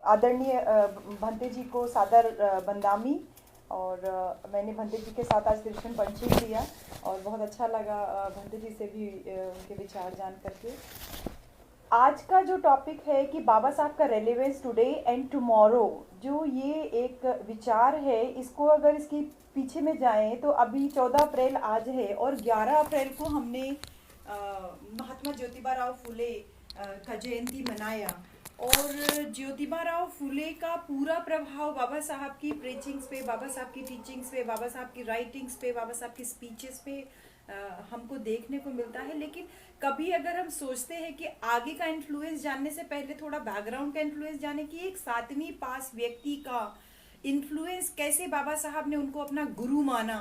आदरणीय भंते जी को सादर बंदामी। और मैंने भंते जी के साथ आज दर्शन पंचिंग किया और बहुत अच्छा लगा भंते जी से भी उनके विचार जान करके। आज का जो टॉपिक है कि बाबा साहब का रेलेवेंस टुडे एंड टुमारो, जो ये एक विचार है, इसको अगर इसकी पीछे में जाएं तो अभी 14 अप्रैल आज है और 11 अप्रैल को हमने महात्मा ज्योतिबा राव फुले का जयंती मनाया। और ज्योतिबा राव फुले का पूरा प्रभाव बाबा साहब की प्रीचिंग्स पे, बाबा साहब की टीचिंग्स पे, बाबा साहब की राइटिंग्स पे, बाबा साहब की स्पीचेस पे हमको देखने को मिलता है। लेकिन कभी अगर हम सोचते हैं कि आगे का इन्फ्लुएंस जानने से पहले थोड़ा बैकग्राउंड का इन्फ्लुएंस जाने की, एक 7वीं पास व्यक्ति का इन्फ्लुएंस कैसे बाबा साहब ने उनको अपना गुरु माना,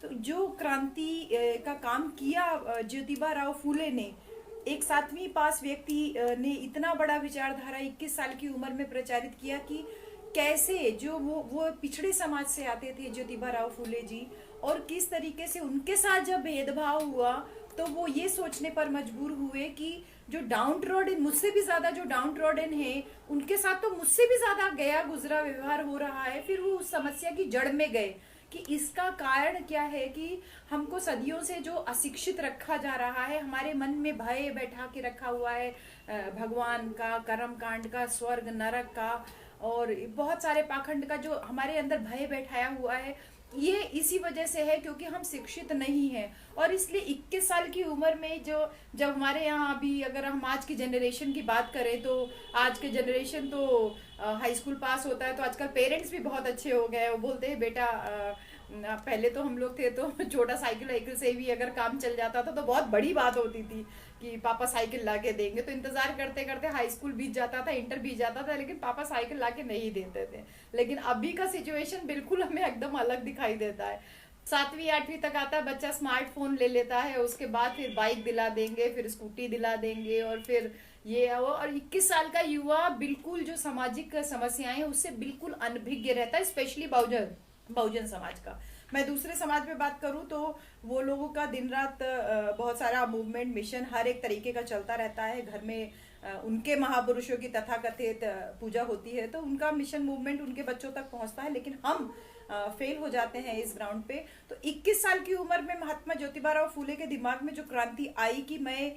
तो जो क्रांति का काम किया ज्योतिबा राव फूले ने, एक 7वीं पास व्यक्ति ने इतना बड़ा विचारधारा 21 साल की उम्र में प्रचारित किया कि कैसे जो वो पिछड़े समाज से आते थे ज्योतिबा राव फूले जी, और किस तरीके से उनके साथ जब भेदभाव हुआ तो वो ये सोचने पर मजबूर हुए कि जो डाउन ट्रॉडन, मुझसे भी ज्यादा जो डाउन ट्रॉडन है, उनके साथ तो मुझसे भी ज्यादा गया गुजरा व्यवहार हो रहा है। फिर वो उस समस्या की जड़ में गए कि इसका कारण क्या है कि हमको सदियों से जो अशिक्षित रखा जा रहा है, हमारे मन में भय बैठा के रखा हुआ है भगवान का, कर्म कांड का, स्वर्ग नरक का, और बहुत सारे पाखंड का जो हमारे अंदर भय बैठाया हुआ है, ये इसी वजह से है क्योंकि हम शिक्षित नहीं हैं। और इसलिए 21 साल की उम्र में जो, जब हमारे यहाँ अभी अगर हम आज की जनरेशन की बात करें तो आज के जनरेशन तो हाई स्कूल पास होता है तो आजकल पेरेंट्स भी बहुत अच्छे हो गए। वो बोलते हैं बेटा पहले तो हम लोग थे तो छोटा साइकिल वाइकिल से भी अगर काम चल जाता था तो बहुत बड़ी बात होती थी कि पापा साइकिल ला के देंगे, तो इंतजार करते करते हाई स्कूल बीत जाता था, इंटर बीत जाता था, लेकिन पापा साइकिल ला के नहीं देते थे। लेकिन अभी का सिचुएशन बिल्कुल हमें एकदम अलग दिखाई देता है। 7वीं 8वीं तक आता है बच्चा, स्मार्टफोन ले लेता है, उसके बाद फिर बाइक दिला देंगे, फिर स्कूटी दिला देंगे, और फिर ये वो। और 21 साल का युवा बिल्कुल जो सामाजिक समस्याएं हैं उससे बिल्कुल अनभिज्ञ रहता है, स्पेशली बहुजन बहुजन समाज का। मैं दूसरे समाज में बात करूं तो वो लोगों का दिन रात बहुत सारा मूवमेंट मिशन हर एक तरीके का चलता रहता है। घर में उनके महापुरुषों की तथाकथित पूजा होती है तो उनका मिशन मूवमेंट उनके बच्चों तक पहुंचता है, लेकिन हम फेल हो जाते हैं इस ग्राउंड पे। तो 21 साल की उम्र में महात्मा ज्योतिबा राव फूले के दिमाग में जो क्रांति आई कि मैं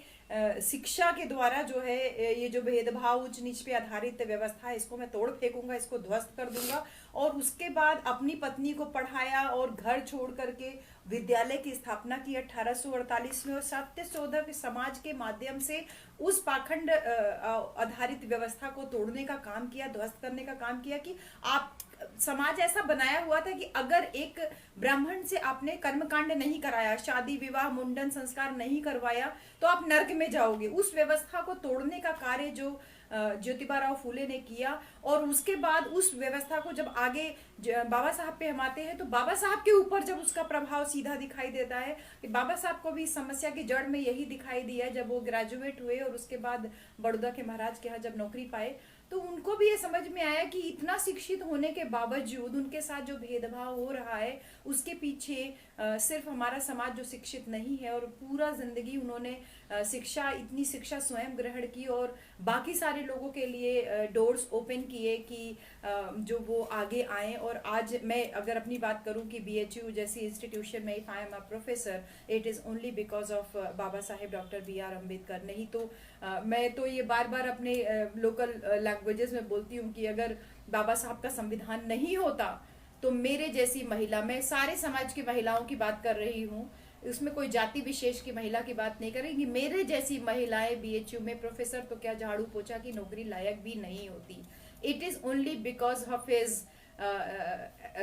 शिक्षा के द्वारा जो है ये जो भेदभाव उच्च नीच पे आधारित व्यवस्था है इसको मैं तोड़ फेंकूंगा, इसको ध्वस्त कर दूंगा। और उसके बाद अपनी पत्नी को पढ़ाया और घर छोड़ करके विद्यालय की स्थापना की 1848 में, और सत्यशोधक के समाज के माध्यम से उस पाखंड आधारित व्यवस्था को तोड़ने का काम किया, ध्वस्त करने का काम किया कि आप समाज ऐसा बनाया हुआ था कि अगर एक ब्राह्मण से आपने कर्मकांड नहीं कराया, शादी विवाह मुंडन संस्कार नहीं करवाया, तो आप नर्क में जाओगे। उस व्यवस्था को तोड़ने का कार्य जो ज्योतिबा राव फूले ने किया, और उसके बाद उस व्यवस्था को जब आगे बाबा साहब पे हम आते हैं तो बाबा साहब के ऊपर जब उसका प्रभाव सीधा दिखाई देता है कि बाबा साहब को भी इस समस्या की जड़ में यही दिखाई दिया जब वो ग्रेजुएट हुए और उसके बाद बड़ौदा के महाराज के यहाँ जब नौकरी पाए, तो उनको भी ये समझ में आया कि इतना शिक्षित होने के बावजूद उनके साथ जो भेदभाव हो रहा है उसके पीछे सिर्फ हमारा समाज जो शिक्षित नहीं है। और पूरा जिंदगी उन्होंने शिक्षा, इतनी शिक्षा स्वयं ग्रहण की और बाकी सारे लोगों के लिए डोर्स ओपन किए कि जो वो आगे आए। और आज मैं अगर अपनी बात करूं कि BHU जैसी इंस्टीट्यूशन में if I am a professor, it is only because of Baba Saheb doctor BR Ambedkar. नहीं तो मैं तो ये बार बार अपने लोकल लैंग्वेजेस में बोलती हूँ कि अगर बाबा साहब का संविधान नहीं होता तो मेरे जैसी महिला, मैं सारे समाज की महिलाओं की बात कर रही हूँ, उसमें कोई जाति विशेष की महिला की बात नहीं करेंगी, मेरे जैसी महिलाएं BHU में प्रोफेसर तो क्या झाड़ू पोछा की नौकरी लायक भी नहीं होती। It is only because of his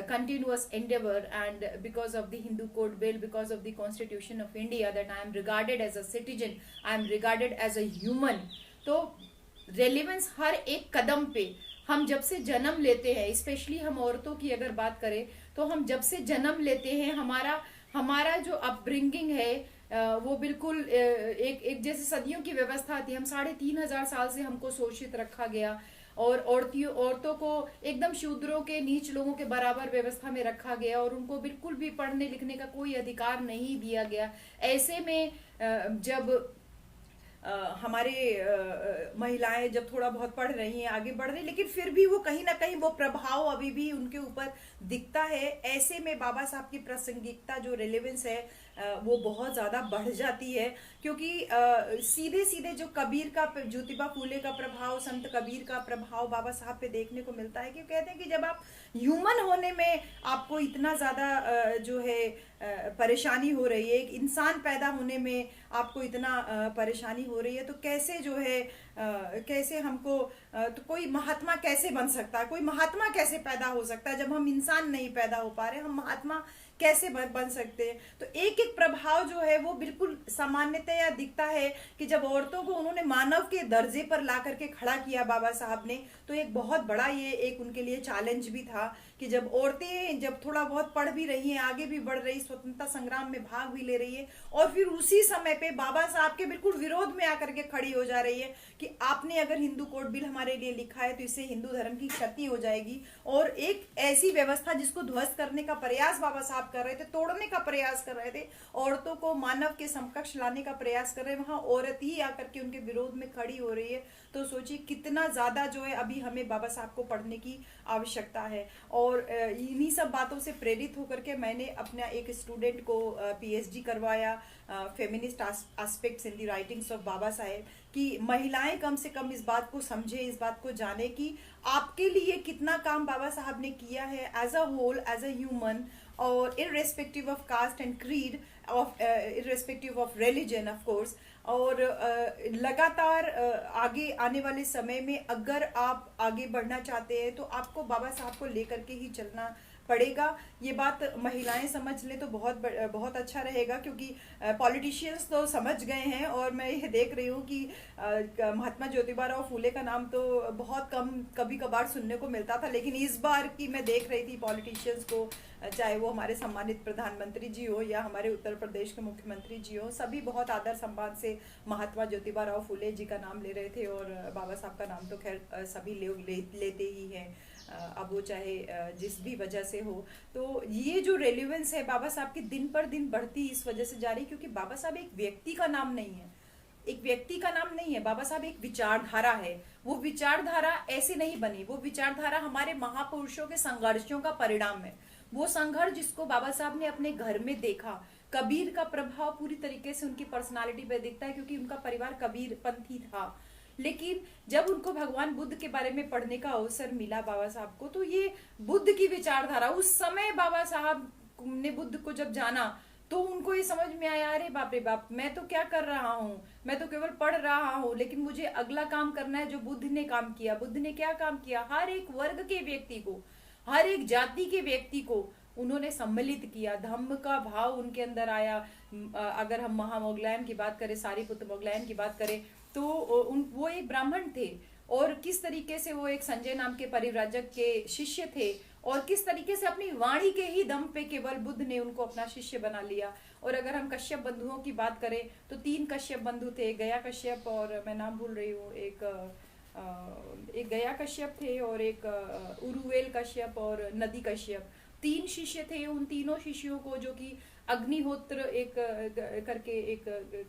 continuous endeavor and because of the Hindu code bill, because of the constitution of India, that I am regarded as a citizen, I am regarded as a human। तो relevance हर एक कदम पे, हम जब से जन्म लेते हैं, specially हम औरतों की अगर बात करें तो हम जब से जन्म लेते हैं हमारा हमारा जो अपब्रिंगिंग है वो बिल्कुल एक जैसे सदियों की व्यवस्था थी। हम 3500 साल से हमको शोषित रखा गया और औरतों को एकदम शूद्रों के, नीच लोगों के बराबर व्यवस्था में रखा गया और उनको बिल्कुल भी पढ़ने लिखने का कोई अधिकार नहीं दिया गया। ऐसे में जब हमारे महिलाएं जब थोड़ा बहुत पढ़ रही हैं, आगे बढ़ रही, लेकिन फिर भी वो कहीं ना कहीं वो प्रभाव अभी भी उनके ऊपर दिखता है। ऐसे में बाबा साहब की प्रासंगिकता, जो रेलेवेंस है, वो बहुत ज़्यादा बढ़ जाती है। क्योंकि सीधे सीधे जो कबीर का, ज्योतिबा फूले का प्रभाव, संत कबीर का प्रभाव बाबा साहब पे देखने को मिलता है। क्यों कहते हैं कि जब आप ह्यूमन होने में आपको इतना ज़्यादा जो है परेशानी हो रही है, एक इंसान पैदा होने में आपको इतना परेशानी हो रही है, तो कैसे जो है कैसे हमको तो कोई महात्मा कैसे बन सकता है, कोई महात्मा कैसे पैदा हो सकता है? जब हम इंसान नहीं पैदा हो पा रहे, हम महात्मा कैसे बन सकते हैं? तो एक एक प्रभाव जो है वो बिल्कुल सामान्यतया दिखता है कि जब औरतों को उन्होंने मानव के दर्जे पर ला करके खड़ा किया बाबा साहब ने, तो एक बहुत बड़ा ये एक उनके लिए चैलेंज भी था कि जब औरतें जब थोड़ा बहुत पढ़ भी रही हैं, आगे भी बढ़ रही, स्वतंत्रता संग्राम में भाग भी ले रही है, और फिर उसी समय पे बाबा साहब के बिल्कुल विरोध में आकर के खड़ी हो जा रही है कि आपने अगर हिंदू कोड बिल हमारे लिए लिखा है तो इससे हिंदू धर्म की क्षति हो जाएगी। और एक ऐसी व्यवस्था जिसको ध्वस्त करने का प्रयास बाबा साहब कर रहे थे, तोड़ने का प्रयास कर रहे थे, औरतों को मानव के समकक्ष लाने का प्रयास कर रहे हैं, वहां औरत ही आकर के उनके विरोध में खड़ी हो रही है। तो सोचिए कितना ज्यादा जो है अभी हमें बाबा साहब को पढ़ने की आवश्यकता है। और इन्हीं सब बातों से प्रेरित होकर के मैंने अपना एक स्टूडेंट को पीएचडी करवाया, feminist aspects in the writings of Baba Saheb, कि महिलाएं कम से कम इस बात को समझे, इस बात को जाने कि आपके लिए कितना काम बाबा साहब ने किया है as a whole, as a human, और irrespective of caste and creed, of irrespective of religion of course. और लगातार आगे आने वाले समय में अगर आप आगे बढ़ना चाहते हैं तो आपको बाबा साहब को लेकर के ही चलना पड़ेगा। ये बात महिलाएं समझ लें तो बहुत अच्छा रहेगा, क्योंकि पॉलिटिशियंस तो समझ गए हैं। और मैं ये देख रही हूँ कि महात्मा ज्योतिबा राव फूले का नाम तो बहुत कम कभी कभार सुनने को मिलता था, लेकिन इस बार की मैं देख रही थी पॉलिटिशियंस को, चाहे वो हमारे सम्मानित प्रधानमंत्री जी हो या हमारे उत्तर प्रदेश के मुख्यमंत्री जी हो, सभी बहुत आदर सम्मान से महात्मा ज्योतिबा राव फूले जी का नाम ले रहे थे। और बाबा साहब का नाम तो खैर सभी लोग लेते ही हैं, अब वो चाहे जिस भी वजह से हो। तो ये जो रेलिवेंस है बाबा साहब की दिन पर दिन बढ़ती इस वजह से जा रही, क्योंकि बाबा साहब एक व्यक्ति का नाम नहीं है, एक व्यक्ति का नाम नहीं है, बाबा साहब एक विचारधारा है। वो विचारधारा ऐसे नहीं बनी, वो विचारधारा हमारे महापुरुषों के संघर्षों का परिणाम है। वो संघर्ष जिसको बाबा साहब ने अपने घर में देखा, कबीर का प्रभाव पूरी तरीके से उनकी पर्सनालिटी पे दिखता है, क्योंकि उनका परिवार कबीर पंथी था। लेकिन जब उनको भगवान बुद्ध के बारे में पढ़ने का अवसर मिला बाबा साहब को, तो ये बुद्ध की विचारधारा, उस समय बाबा साहब ने बुद्ध को जब जाना तो उनको ये समझ में आया, अरे बाप रे बाप, मैं तो क्या कर रहा हूँ, मैं तो केवल पढ़ रहा हूँ, लेकिन मुझे अगला काम करना है जो बुद्ध ने काम किया। बुद्ध ने क्या काम किया? हर एक वर्ग के व्यक्ति को, हर एक जाति के व्यक्ति को उन्होंने सम्मिलित किया, धम्म का भाव उनके अंदर आया। अगर हम महामोगलायन की बात करें, सारीपुत्र मोगलायन की बात करें, तो वो एक ब्राह्मण थे, और किस तरीके से वो एक संजय नाम के परिव्राजक के शिष्य थे, और किस तरीके से अपनी वाणी के ही दम पे केवल बुद्ध ने उनको अपना शिष्य बना लिया। और अगर हम कश्यप बंधुओं की बात करें तो 3 कश्यप बंधु थे, गया कश्यप, और मैं नाम भूल रही हूँ, एक गया कश्यप थे, और एक उरुवेल कश्यप, और नदी कश्यप। 3 शिष्य थे। उन तीनों शिष्यों को, जो कि अग्निहोत्र एक करके एक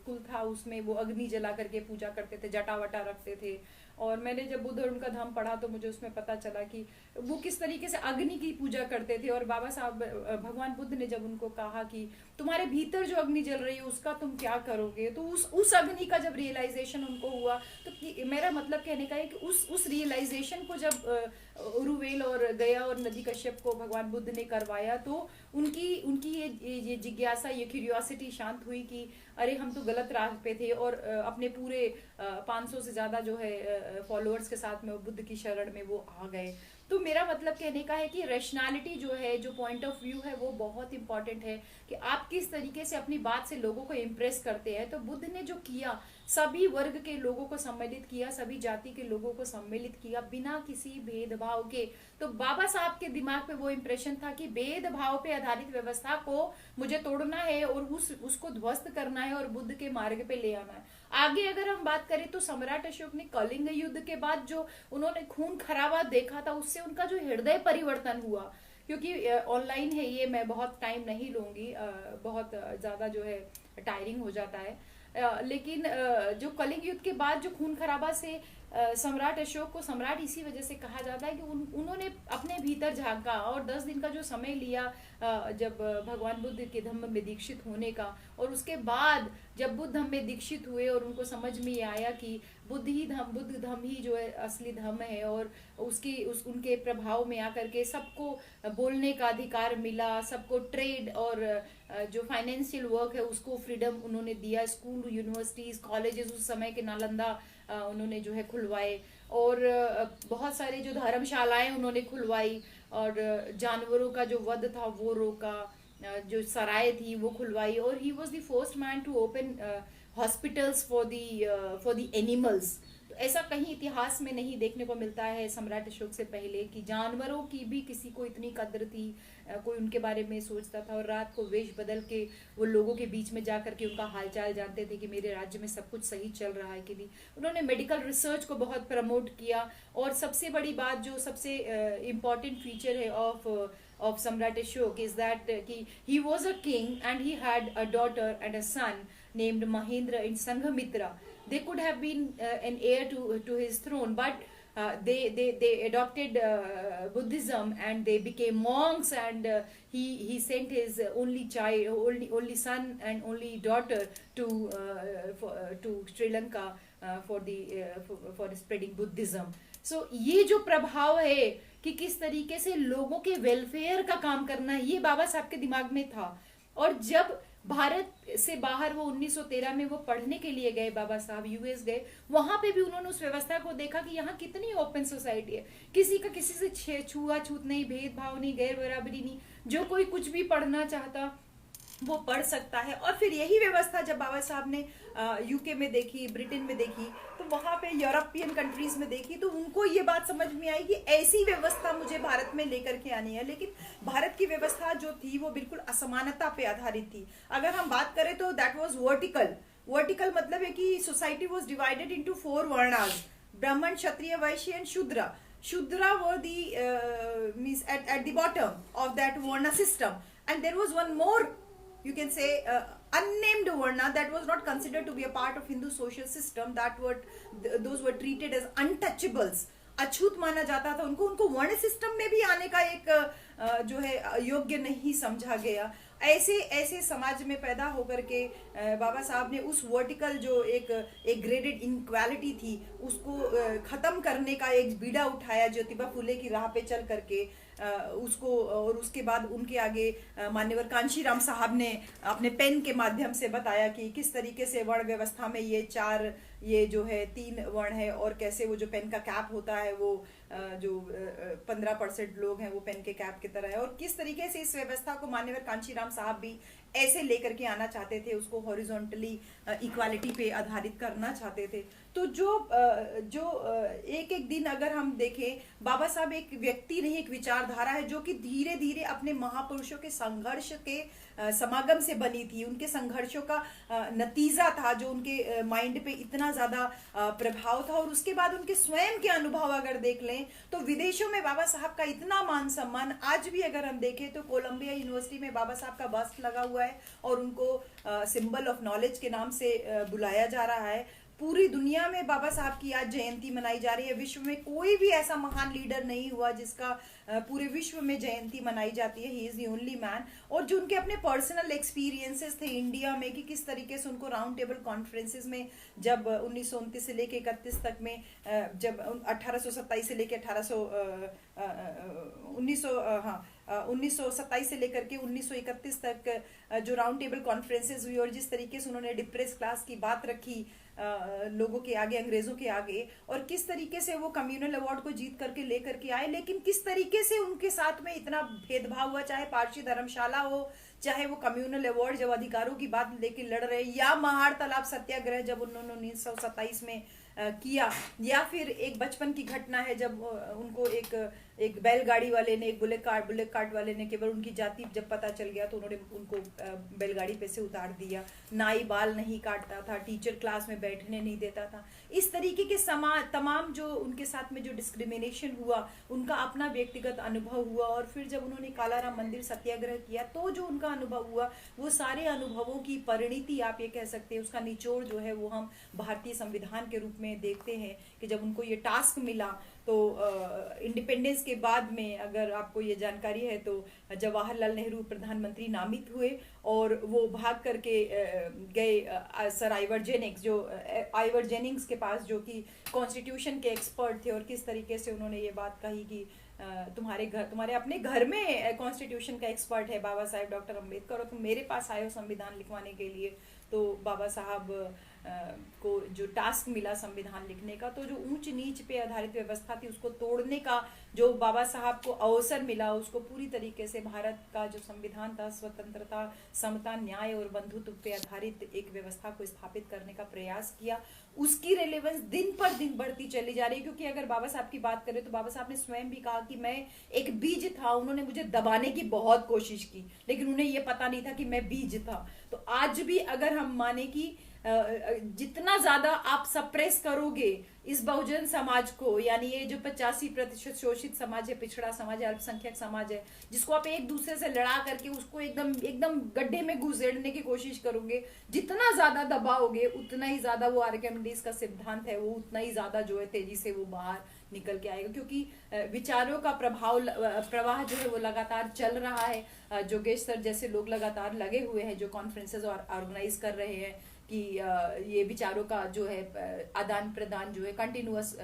कुल था, उसमें वो अग्नि जला करके पूजा करते थे, जटा वटा रखते थे। और मैंने जब बुद्ध और उनका धाम पढ़ा तो मुझे उसमें पता चला कि वो किस तरीके से अग्नि की पूजा करते थे। और बाबा साहब, भगवान बुद्ध ने जब उनको कहा कि तुम्हारे भीतर जो अग्नि जल रही है उसका तुम क्या करोगे, तो उस अग्नि का जब रियलाइजेशन उनको हुआ, तो मेरा मतलब कहने का है कि उस रियलाइजेशन को जब उरुवेल और गया और नदी कश्यप को भगवान बुद्ध ने करवाया, तो उनकी ये जिज्ञासा, ये क्यूरियोसिटी शांत हुई कि अरे हम तो गलत राह पे थे। और अपने पूरे 500 से ज्यादा जो है फॉलोअर्स के साथ में वो बुद्ध की शरण में वो आ गए। तो मेरा मतलब कहने का है कि रैशनैलिटी जो है, जो पॉइंट ऑफ व्यू है, वो बहुत इंपॉर्टेंट है कि आप किस तरीके से अपनी बात से लोगों को इम्प्रेस करते हैं। तो बुद्ध ने जो किया, सभी वर्ग के लोगों को सम्मिलित किया, सभी जाति के लोगों को सम्मिलित किया बिना किसी भेदभाव के। तो बाबा साहब के दिमाग पे वो इम्प्रेशन था कि भेदभाव पे आधारित व्यवस्था को मुझे तोड़ना है और उसको ध्वस्त करना है और बुद्ध के मार्ग पे ले आना है। आगे अगर हम बात करें तो सम्राट अशोक ने कलिंग युद्ध के बाद जो उन्होंने खून खराबा देखा था, उससे उनका जो हृदय परिवर्तन हुआ, क्योंकि ऑनलाइन है ये, मैं बहुत टाइम नहीं लूंगी, बहुत ज्यादा जो है टायरिंग हो जाता है। लेकिन जो कलिंग युद्ध के बाद जो खून खराबा से सम्राट अशोक को सम्राट इसी वजह से कहा जाता है कि उन्होंने अपने भीतर झांका और 10 दिन का जो समय लिया जब भगवान बुद्ध के धम्म में दीक्षित होने का, और उसके बाद जब बुद्ध धम्म में दीक्षित हुए और उनको समझ में आया कि बुद्ध धम्म ही जो है असली धम्म है, और उनके प्रभाव में आकर के सबको बोलने का अधिकार मिला, सबको ट्रेड और जो फाइनेंशियल वर्क है उसको फ्रीडम उन्होंने दिया। स्कूल, यूनिवर्सिटीज, कॉलेजेस उस समय के नालंदा उन्होंने जो है खुलवाए, और बहुत सारे जो धर्मशालाएं उन्होंने खुलवाई, और जानवरों का जो वध था वो रोका, जो सराय थी वो खुलवाई, और he was the first man to open hospitals for the animals. तो ऐसा कहीं इतिहास में नहीं देखने को मिलता है सम्राट अशोक से पहले कि जानवरों की भी किसी को इतनी कद्र थी, कोई उनके बारे में सोचता था, और रात को वेश बदल के वो लोगों के बीच में जा करके उनका हालचाल जानते थे कि मेरे राज्य में सब कुछ सही चल रहा है कि नहीं। उन्होंने मेडिकल रिसर्च को बहुत प्रमोट किया, और सबसे बड़ी बात जो सबसे इम्पॉर्टेंट फीचर है of Samrat Ashok is that he was a king and he had a daughter and a son named Mahendra and Sanghamitra. They could have been an heir to his throne, but they adopted Buddhism and they became monks, and he sent his only son and only daughter to Sri Lanka for spreading Buddhism. So ये जो प्रभाव है कि किस तरीके से लोगों के वेलफेयर का काम करना है, ये बाबा साहब के दिमाग में था। और जब भारत से बाहर वो 1913 में वो पढ़ने के लिए गए, बाबा साहब यूएस गए, वहां पे भी उन्होंने उस व्यवस्था को देखा कि यहाँ कितनी ओपन सोसाइटी है, किसी का किसी से छुआछूत नहीं, भेदभाव नहीं, गैर बराबरी नहीं, जो कोई कुछ भी पढ़ना चाहता वो पढ़ सकता है। और फिर यही व्यवस्था जब बाबा साहब ने यूके में देखी, ब्रिटेन में देखी, तो वहां पे यूरोपियन कंट्रीज में देखी, तो उनको ये बात समझ में आई कि ऐसी व्यवस्था मुझे भारत में लेकर के आनी है। लेकिन भारत की व्यवस्था जो थी वो बिल्कुल असमानता पे आधारित थी। अगर हम बात करें तो दैट वाज वर्टिकल मतलब है कि society was divided into 4 varnas, Brahmin, Kshatriya, Vaishya and Shudra where the means at the bottom of that varna system, and there was one more, you can say, unnamed varna that was not considered to be a part of Hindu social system, those were treated as untouchables, अछूत माना जाता था उनको वर्ण system में भी आने का एक जो है योग्य नहीं समझा गया। ऐसे समाज में पैदा होकर के बाबा साहब ने उस वर्टिकल जो एक ग्रेडेड इनक्वालिटी थी उसको खत्म करने का एक बीड़ा उठाया, ज्योतिबा फुले की राह पे चल करके उसको। और उसके बाद उनके आगे मान्यवर कांशीराम साहब ने अपने पेन के माध्यम से बताया कि किस तरीके से वर्ण व्यवस्था में ये जो है 3 वर्ण है, और कैसे वो जो पेन का कैप होता है वो जो 15% लोग हैं वो पेन के कैप की तरह है, और किस तरीके से इस व्यवस्था को मान्यवर कांशीराम साहब भी ऐसे लेकर के आना चाहते थे, उसको हॉरिजॉन्टली इक्वालिटी पे आधारित करना चाहते थे। तो जो एक दिन अगर हम देखें, बाबा साहब एक व्यक्ति नहीं, एक विचारधारा है जो कि धीरे धीरे अपने महापुरुषों के संघर्ष के समागम से बनी थी, उनके संघर्षों का नतीजा था जो उनके माइंड पे इतना ज्यादा प्रभाव था। और उसके बाद उनके स्वयं के अनुभव अगर देख लें तो विदेशों में बाबा साहब का इतना मान सम्मान, आज भी अगर हम देखें तो कोलंबिया यूनिवर्सिटी में बाबा साहब का बस्ट लगा हुआ है और उनको सिंबल ऑफ नॉलेज के नाम से बुलाया जा रहा है। पूरी दुनिया में बाबा साहब की आज जयंती मनाई जा रही है। विश्व में कोई भी ऐसा महान लीडर नहीं हुआ जिसका पूरे विश्व में जयंती मनाई जाती है। He is the only man. और जो उनके अपने पर्सनल एक्सपीरियंसेस थे इंडिया में कि किस तरीके से उनको राउंड टेबल कॉन्फ्रेंसेस में जब 1929 से लेके 31 तक में, जब 1827 से लेके 1927 से लेकर के 1931 तक जो राउंड टेबल कॉन्फ्रेंसेस हुई और जिस तरीके से उन्होंने डिप्रेस क्लास की बात रखी लोगों के आगे, अंग्रेजों के आगे, और किस तरीके से वो कम्युनल अवार्ड को जीत करके लेकर के आए, लेकिन किस तरीके से उनके साथ में इतना भेदभाव हुआ, चाहे पारसी धर्मशाला हो, चाहे वो कम्युनल अवार्ड जब अधिकारों की बात लेके लड़ रहे, या महाड़ तालाब सत्याग्रह जब उन्होंने 1927 में किया, या फिर एक बचपन की घटना है जब उनको एक बैलगाड़ी वाले ने, एक बुलेट कार्ट वाले ने केवल उनकी जाति जब पता चल गया तो उन्होंने उनको बैलगाड़ी पे से उतार दिया। नाई बाल नहीं काटता था, टीचर क्लास में बैठने नहीं देता था। इस तरीके के तमाम जो उनके साथ में जो डिस्क्रिमिनेशन हुआ, उनका अपना व्यक्तिगत अनुभव हुआ, और फिर जब उन्होंने कालाराम मंदिर सत्याग्रह किया तो जो उनका अनुभव हुआ, वो सारे अनुभवों की परिणति आप ये कह सकते हैं, उसका निचोड़ जो है वो हम भारतीय संविधान के रूप में देखते हैं कि जब उनको ये टास्क मिला तो इंडिपेंडेंस के बाद में, अगर आपको ये जानकारी है तो जवाहरलाल नेहरू प्रधानमंत्री नामित हुए और वो भाग करके गए सर आइवर जेनिंग्स के पास, जो कि कॉन्स्टिट्यूशन के एक्सपर्ट थे, और किस तरीके से उन्होंने ये बात कही कि तुम्हारे अपने घर में कॉन्स्टिट्यूशन का एक्सपर्ट है बाबा साहेब डॉक्टर अम्बेडकर, और तुम मेरे पास आए हो संविधान लिखवाने के लिए। तो बाबा साहब को जो टास्क मिला संविधान लिखने का, तो जो ऊंच नीच पे आधारित व्यवस्था थी उसको तोड़ने का जो बाबा साहब को अवसर मिला, उसको पूरी तरीके से भारत का जो संविधान था, स्वतंत्रता, समता, न्याय और बंधुत्व पे आधारित एक व्यवस्था को स्थापित करने का प्रयास किया। उसकी रेलेवेंस दिन पर दिन बढ़ती चली जा रही है, क्योंकि अगर बाबा साहब की बात करें तो बाबा साहब ने स्वयं भी कहा कि मैं एक बीज था, उन्होंने मुझे दबाने की बहुत कोशिश की, लेकिन उन्हें यह पता नहीं था कि मैं बीज था। तो आज भी अगर हम माने कि जितना ज्यादा आप सप्रेस करोगे इस बहुजन समाज को, यानी ये जो 85% शोषित समाज है, पिछड़ा समाज है, अल्पसंख्यक समाज है, जिसको आप एक दूसरे से लड़ा करके उसको एकदम गड्ढे में घुसेड़ने की कोशिश करोगे, जितना ज्यादा दबाओगे उतना ही ज्यादा वो आर्किमिडीज का सिद्धांत है, वो उतना ही ज्यादा जो है तेजी से वो बाहर निकल के आएगा, क्योंकि विचारों का प्रवाह जो है वो लगातार चल रहा है। जोगेश सर जैसे लोग लगातार लगे हुए हैं, जो कॉन्फ्रेंसेस ऑर्गेनाइज कर रहे हैं कि ये विचारों का जो है आदान प्रदान जो है कंटिन्यूअस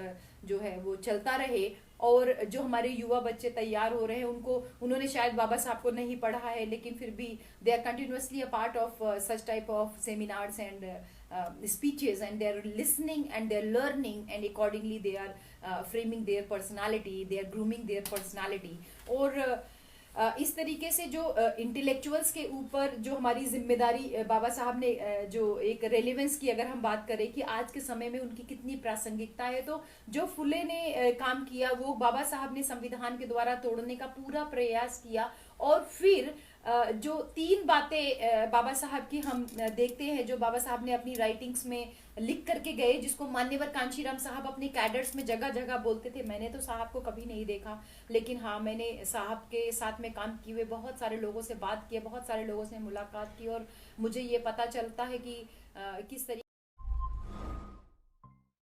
जो है वो चलता रहे, और जो हमारे युवा बच्चे तैयार हो रहे हैं उन्होंने शायद बाबा साहब को नहीं पढ़ा है, लेकिन फिर भी they are continuously a part of such type of seminars and speeches, and they're listening and they're learning, and accordingly they are framing their personality, they are grooming their personality। और इस तरीके से जो इंटेलेक्चुअल्स के ऊपर जो हमारी जिम्मेदारी बाबा साहब ने जो एक रेलेवेंस की अगर हम बात करें कि आज के समय में उनकी कितनी प्रासंगिकता है, तो जो फुले ने काम किया वो बाबा साहब ने संविधान के द्वारा तोड़ने का पूरा प्रयास किया। और फिर जो 3 बातें बाबा साहब की हम देखते हैं, जो बाबा साहब ने अपनी राइटिंग्स में लिख करके गए, जिसको मान्यवर कांशीराम साहब अपने कैडर्स में जगह जगह बोलते थे। मैंने तो साहब को कभी नहीं देखा, लेकिन हाँ, मैंने साहब के साथ में काम किए हुए बहुत सारे लोगों से बात की, बहुत सारे लोगों से मुलाकात की, और मुझे ये पता चलता है कि किस तरीके